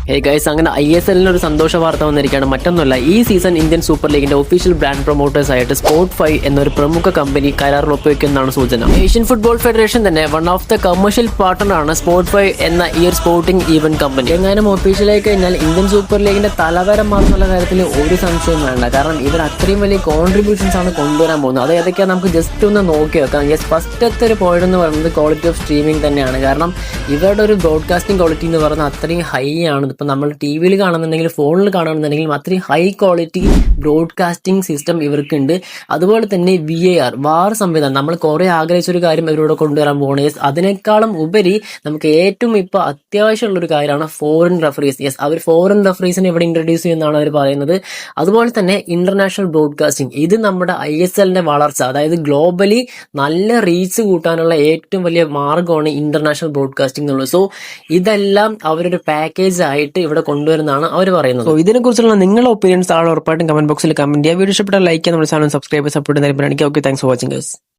Guys, അങ്ങനെ ISL ഒരു സന്തോഷ വാർത്ത വന്നിരിക്കുകയാണ്. മറ്റൊന്നുമല്ല, ഈ സീസൺ ഇന്ത്യൻ സൂപ്പർ ലീഗിന്റെ ഒഫീഷ്യൽ ബ്രാൻഡ് പ്രൊമോട്ടേഴ്സ് ആയിട്ട് Sport5 എന്നൊരു പ്രമുഖ കമ്പനി കരാറിൽ ഒപ്പുവെക്കുന്നതാണ് സൂചന. ഏഷ്യൻ ഫുട്ബോൾ ഫെഡറേഷൻ തന്നെ വൺ ഓഫ് ദ കമേഴ്ഷ്യൽ പാർട്ണറാണ് Sport5 എന്ന ഈ ഒരു സ്പോർട്ടിംഗ് ഈവന്റ് കമ്പനി. എങ്ങാനും ഒഫീഷ്യലായി കഴിഞ്ഞാൽ ഇന്ത്യൻ സൂപ്പർ ലീഗിന്റെ തലവരം മാറുന്നുള്ള കാര്യത്തിൽ ഒരു സംശയവും വേണ്ട. കാരണം ഇവർ അത്രയും വലിയ കോൺട്രിബ്യൂഷൻസ് ആണ് കൊണ്ടുവരാൻ പോകുന്നത്. അത് ഏതൊക്കെയാണ് നമുക്ക് ജസ്റ്റ് ഒന്ന് നോക്കി വെക്കാം. ഫസ്റ്റത്തെ ഒരു പോയിന്റ് എന്ന് പറയുന്നത് ക്വാളിറ്റി ഓഫ് സ്ട്രീമിംഗ് തന്നെയാണ്. കാരണം ഇവരുടെ ഒരു ബ്രോഡ്കാസ്റ്റിംഗ് ക്വാളിറ്റി എന്ന് പറയുന്നത് അത്രയും ഹൈ ആണ്. ഇപ്പം നമ്മൾ TV കാണുന്നുണ്ടെങ്കിൽ ഫോണിൽ കാണുന്നുണ്ടെങ്കിലും അത്രയും ഹൈ ക്വാളിറ്റി ബ്രോഡ്കാസ്റ്റിംഗ് സിസ്റ്റം ഇവർക്കുണ്ട്. അതുപോലെ തന്നെ VAR സംവിധാനം നമ്മൾ കുറെ ആഗ്രഹിച്ചൊരു കാര്യം ഇവരോട് കൊണ്ടുവരാൻ പോകുന്നത്. അതിനേക്കാളും ഉപരി നമുക്ക് ഏറ്റവും ഇപ്പോൾ അത്യാവശ്യമുള്ള ഒരു കാര്യമാണ് ഫോറിൻ റഫറീസ്. അവർ ഫോറിൻ റഫറീസിനെ ഇവിടെ ഇൻട്രൊഡ്യൂസ് ചെയ്യുന്നതാണ് അവർ പറയുന്നത്. അതുപോലെ തന്നെ ഇന്റർനാഷണൽ ബ്രോഡ്കാസ്റ്റിംഗ്, ഇത് നമ്മുടെ ISLന്റെ വളർച്ച, അതായത് ഗ്ലോബലി നല്ല റീച്ച് കൂട്ടാനുള്ള ഏറ്റവും വലിയ മാർഗമാണ് ഇന്റർനാഷണൽ ബ്രോഡ്കാസ്റ്റിംഗ് എന്നുള്ളത്. സോ ഇതെല്ലാം അവരൊരു പാക്കേജ് ആയിട്ട് ഇവിടെ കൊണ്ടുവരുന്നതാണ് അവർ പറയുന്നത്. സോ ഇതിനെക്കുറിച്ചുള്ള നിങ്ങളുടെ ഒപ്പീനിയൻസ് ഉറപ്പായിട്ടും കമന്റ് ബോക്സിൽ കമന്റ് ചെയ്യുക. വീഡിയോ ഇഷ്ടപ്പെട്ടാൽ ലൈക്ക് ചെയ്യുക, നമ്മുടെ ചാനൽ സബ്സ്ക്രൈബ് സപ്പോർട്ട് ചെയ്യുന്നതിന്. Okay, thanks for watching guys.